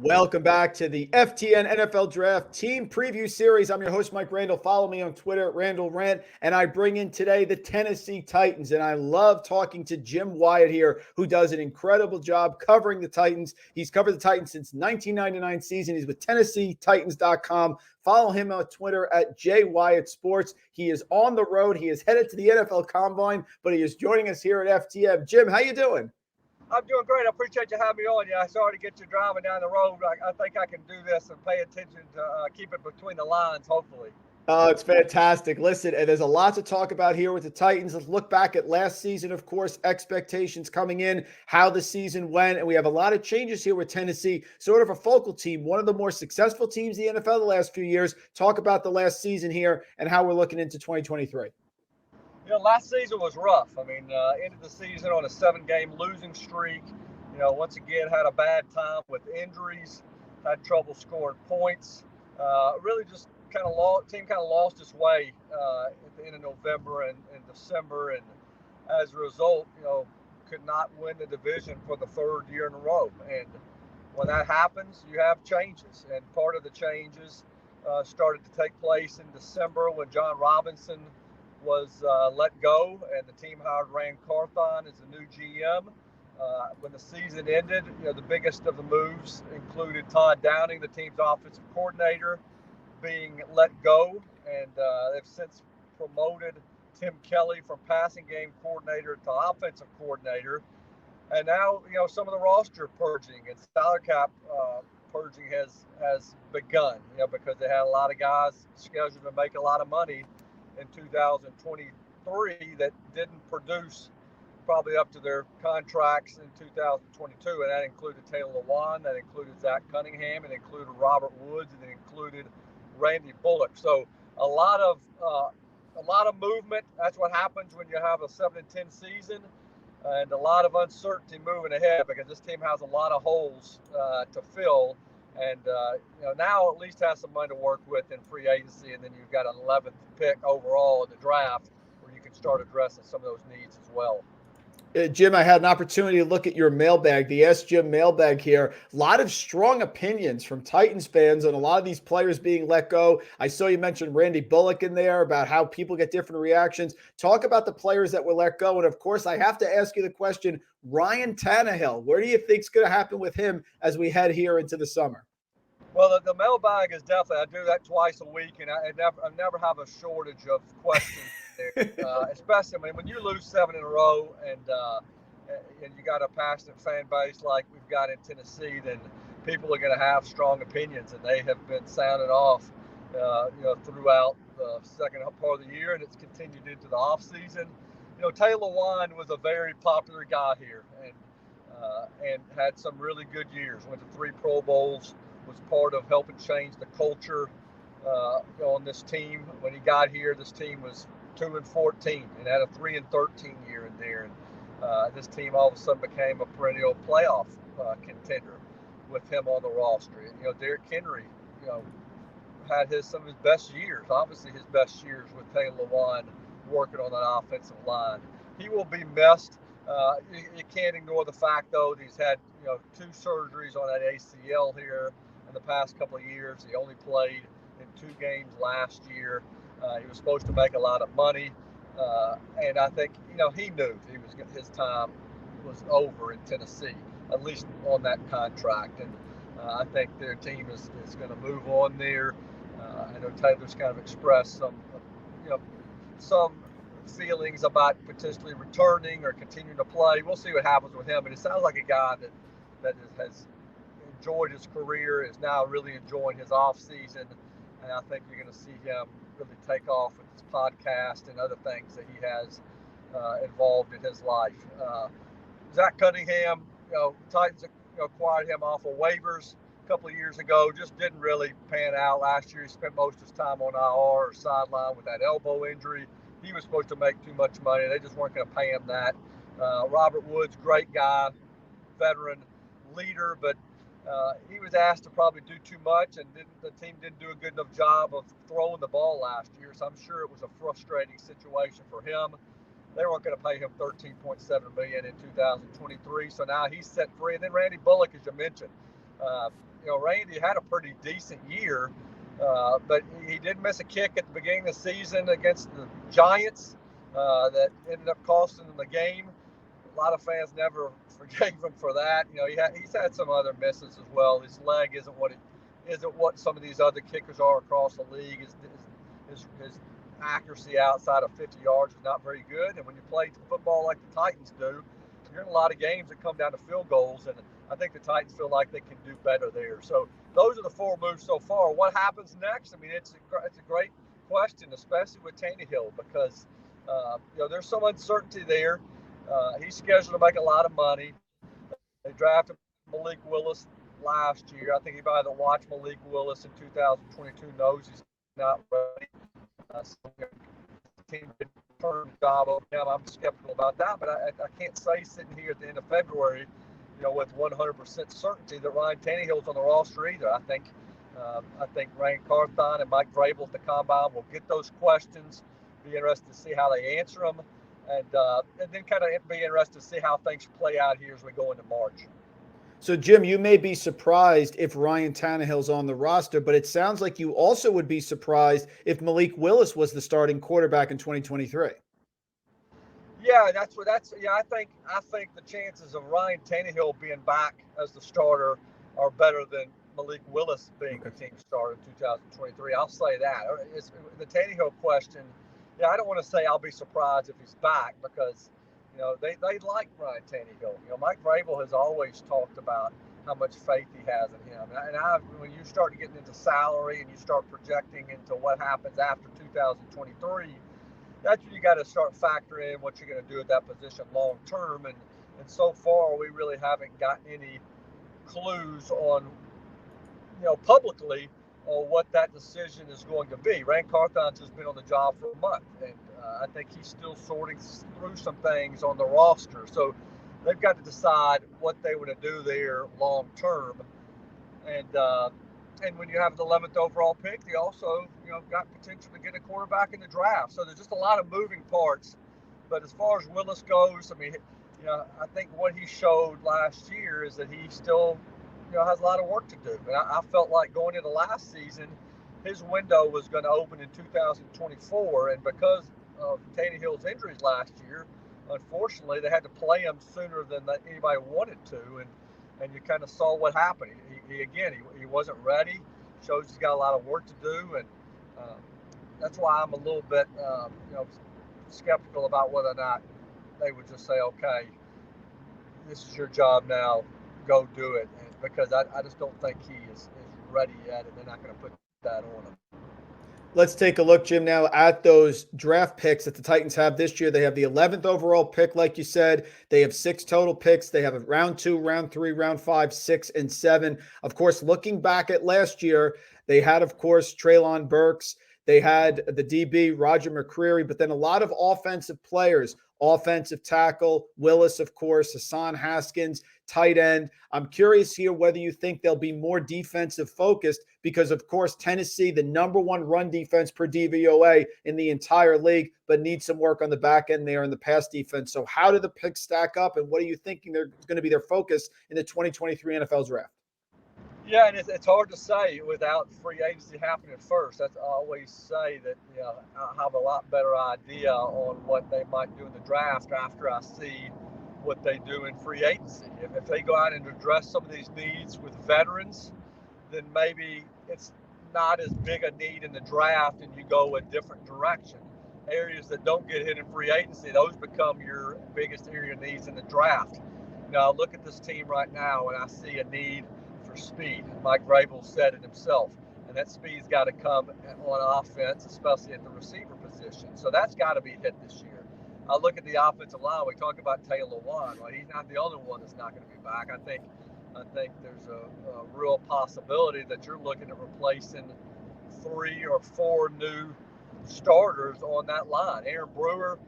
Welcome back to the FTN NFL Draft Team Preview Series. I'm your host, Mike Randle. Follow me on Twitter at Randle Rant. And I bring in today the Tennessee Titans. And I love talking to Jim Wyatt here, who does an incredible job covering the Titans. He's covered the Titans since 1999 season. He's with TennesseeTitans.com. Follow him on Twitter at JWyattSports. He is on the road. He is headed to the NFL Combine, but he is joining us here at FTN. Jim, how you doing? I'm doing great. I appreciate you having me on. Yeah, sorry to get you driving down the road. I think I can do this and pay attention to keep it between the lines, hopefully. Oh, it's fantastic. Listen, and there's a lot to talk about here with the Titans. Let's look back at last season, of course, expectations coming in, how the season went, and we have a lot of changes here with Tennessee, sort of a focal team, one of the more successful teams in the NFL the last few years. Talk about the last season here and how we're looking into 2023. Last season was rough. I mean, ended the season on a 7-game losing streak. Once again, had a bad time with injuries, had trouble scoring points. Really just team kind of lost its way at the end of November and December. And as a result, could not win the division for the third year in a row. And when that happens, you have changes. And part of the changes started to take place in December when John Robinson was let go, and the team hired Rand Carthon as the new GM. When the season ended, the biggest of the moves included Todd Downing, the team's offensive coordinator, being let go, and they've since promoted Tim Kelly from passing game coordinator to offensive coordinator. And now, some of the roster purging and salary cap purging has begun, because they had a lot of guys scheduled to make a lot of money in 2023 that didn't produce probably up to their contracts in 2022, and that included Taylor Lewan, that included Zach Cunningham, it included Robert Woods, and it included Randy Bullock. So a lot of movement. That's what happens when you have a 7-10 season, and a lot of uncertainty moving ahead, because this team has a lot of holes to fill. And, now at least has some money to work with in free agency. And then you've got an 11th pick overall in the draft where you can start addressing some of those needs as well. Jim, I had an opportunity to look at your mailbag, the Ask Jim mailbag here. A lot of strong opinions from Titans fans on a lot of these players being let go. I saw you mentioned Randy Bullock in there about how people get different reactions. Talk about the players that were let go. And, of course, I have to ask you the question, Ryan Tannehill, where do you think is going to happen with him as we head here into the summer? Well, the mailbag is definitely, I do that twice a week, and I never have a shortage of questions there. Especially, when you lose 7 in a row and you got a passionate fan base like we've got in Tennessee, then people are going to have strong opinions, and they have been sounded off, throughout the second part of the year, and it's continued into the off season. Taylor Lewan was a very popular guy here, and had some really good years. Went to 3 Pro Bowls. Was part of helping change the culture on this team. When he got here, this team was 2-14 and had a 3-13 year in there. And this team all of a sudden became a perennial playoff contender with him on the roster. And Derrick Henry, had some of his best years. Obviously, his best years with Taylor Lewan working on that offensive line. He will be missed. You can't ignore the fact, though, that he's had 2 surgeries on that ACL here in the past couple of years. He only played in 2 games last year. He was supposed to make a lot of money, and I think he knew his time was over in Tennessee, at least on that contract. And I think their team is going to move on there. I know Taylor's kind of expressed some feelings about potentially returning or continuing to play. We'll see what happens with him. But it sounds like a guy that has enjoyed his career, is now really enjoying his off season, and I think you're going to see him really take off with his podcast and other things that he has involved in his life. Zach Cunningham, Titans acquired him off of waivers a couple of years ago. Just didn't really pan out last year. He spent most of his time on IR or sideline with that elbow injury. He was supposed to make too much money. They just weren't going to pay him that. Robert Woods, great guy, veteran leader, but he was asked to probably do too much, and the team didn't do a good enough job of throwing the ball last year. So I'm sure it was a frustrating situation for him. They weren't going to pay him $13.7 million in 2023. So now he's set free. And then Randy Bullock, as you mentioned, Randy had a pretty decent year, but he did miss a kick at the beginning of the season against the Giants that ended up costing him the game. A lot of fans never forgave him for that. He's had some other misses as well. His leg isn't what some of these other kickers are across the league. His accuracy outside of 50 yards is not very good. And when you play football like the Titans do, you're in a lot of games that come down to field goals. And I think the Titans feel like they can do better there. So those are the 4 moves so far. What happens next? I mean, it's a great question, especially with Tannehill, because there's some uncertainty there. He's scheduled to make a lot of money. They drafted Malik Willis last year. I think anybody that watched Malik Willis in 2022 knows he's not ready. So the team did a turn job of him. I'm skeptical about that, but I can't say sitting here at the end of February, with 100% certainty that Ryan Tannehill's on the roster either. I think Ryan Carthon and Mike Randle at the combine will get those questions. Be interested to see how they answer them, and then kind of be interested to see how things play out here as we go into March. So, Jim, you may be surprised if Ryan Tannehill's on the roster, but it sounds like you also would be surprised if Malik Willis was the starting quarterback in 2023. Yeah, I think the chances of Ryan Tannehill being back as the starter are better than Malik Willis being the team starter in 2023. I'll say that. It's the Tannehill question. Yeah, I don't want to say I'll be surprised if he's back, because they like Ryan Tannehill. Mike Randle has always talked about how much faith he has in him. And when you start getting into salary and you start projecting into what happens after 2023, that's when you got to start factoring in what you're going to do at that position long term. And so far, we really haven't gotten any clues on, publicly on what that decision is going to be. Rand Carthon's has been on the job for a month, and I think he's still sorting through some things on the roster. So they've got to decide what they want to do there long term. And when you have the 11th overall pick, they also, got potential to get a quarterback in the draft. So there's just a lot of moving parts. But as far as Willis goes, I mean, I think what he showed last year is that he still, has a lot of work to do. And I felt like going into last season, his window was going to open in 2024. And because of Tannehill's injuries last year, unfortunately, they had to play him sooner than anybody wanted to. And you kind of saw what happened. He wasn't ready. Shows he's got a lot of work to do, and that's why I'm a little bit, skeptical about whether or not they would just say, "Okay, this is your job now, go do it," because I just don't think he is ready yet, and they're not going to put that on him. Let's take a look, Jim, now at those draft picks that the Titans have this year. They have the 11th overall pick, like you said. They have 6 total picks. They have a round 2, round 3, round 5, 6, and 7. Of course, looking back at last year, they had, of course, Treylon Burks. They had the DB, Roger McCreary, but then a lot of offensive players, offensive tackle, Willis, of course, Hassan Haskins, tight end. I'm curious here whether you think they'll be more defensive focused because, of course, Tennessee, the number 1 run defense per DVOA in the entire league, but needs some work on the back end there in the pass defense. So how do the picks stack up, and what are you thinking they're going to be their focus in the 2023 NFL draft? Yeah, and it's hard to say without free agency happening first. That's I always say that I have a lot better idea on what they might do in the draft after I see what they do in free agency. If they go out and address some of these needs with veterans, then maybe it's not as big a need in the draft and you go a different direction. Areas that don't get hit in free agency, those become your biggest area of needs in the draft. Now, look at this team right now, and I see a need for speed. Mike Randle said it himself, and that speed's got to come on offense, especially at the receiver position. So that's got to be hit this year. I look at the offensive line. We talk about Taylor Lewan. Well, he's not the only one that's not going to be back. I think there's a real possibility that you're looking at replacing 3 or 4 new starters on that line. Aaron Brewer,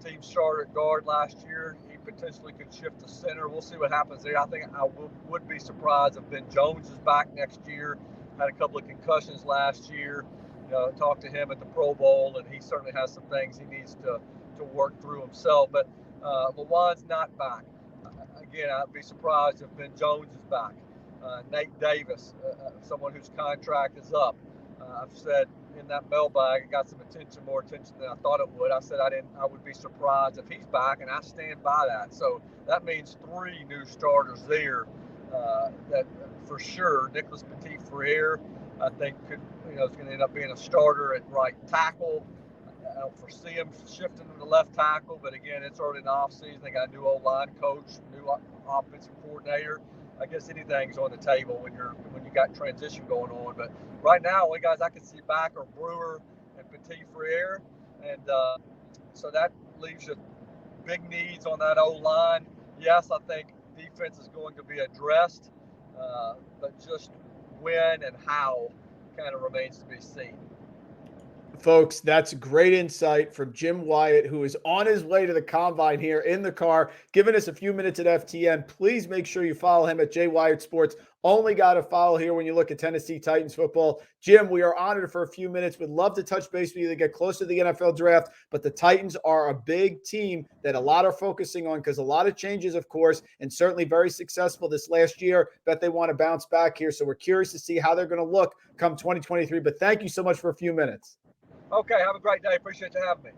team starter at guard last year. He potentially could shift to center. We'll see what happens there. I think I would be surprised if Ben Jones is back next year. Had a couple of concussions last year. Talked to him at the Pro Bowl, and he certainly has some things he needs to work through himself. But Lewan's not back. Again, I'd be surprised if Ben Jones is back. Nate Davis, someone whose contract is up. I've said in that mailbag, it got some attention, more attention than I thought it would. I said I would be surprised if he's back, and I stand by that. So that means 3 new starters there. That for sure, Nicholas Petit-Frere, I think is going to end up being a starter at right tackle. I don't foresee him shifting to the left tackle, but again, it's early in the offseason. They got a new O-line coach, new offensive coordinator. I guess anything's on the table when you got transition going on. But right now, only guys I can see back are Brewer and Petit-Frere, and so that leaves you big needs on that O-line. Yes, I think defense is going to be addressed, but just when and how kind of remains to be seen. Folks, that's great insight from Jim Wyatt, who is on his way to the combine here in the car, giving us a few minutes at FTN. Please make sure you follow him at J Wyatt Sports. Only got to follow here when you look at Tennessee Titans football. Jim, we are honored for a few minutes. We'd love to touch base with you to get closer to the NFL draft, but the Titans are a big team that a lot are focusing on because a lot of changes, of course, and certainly very successful this last year. Bet they want to bounce back here. So we're curious to see how they're going to look come 2023. But thank you so much for a few minutes. Okay, have a great day. Appreciate you having me.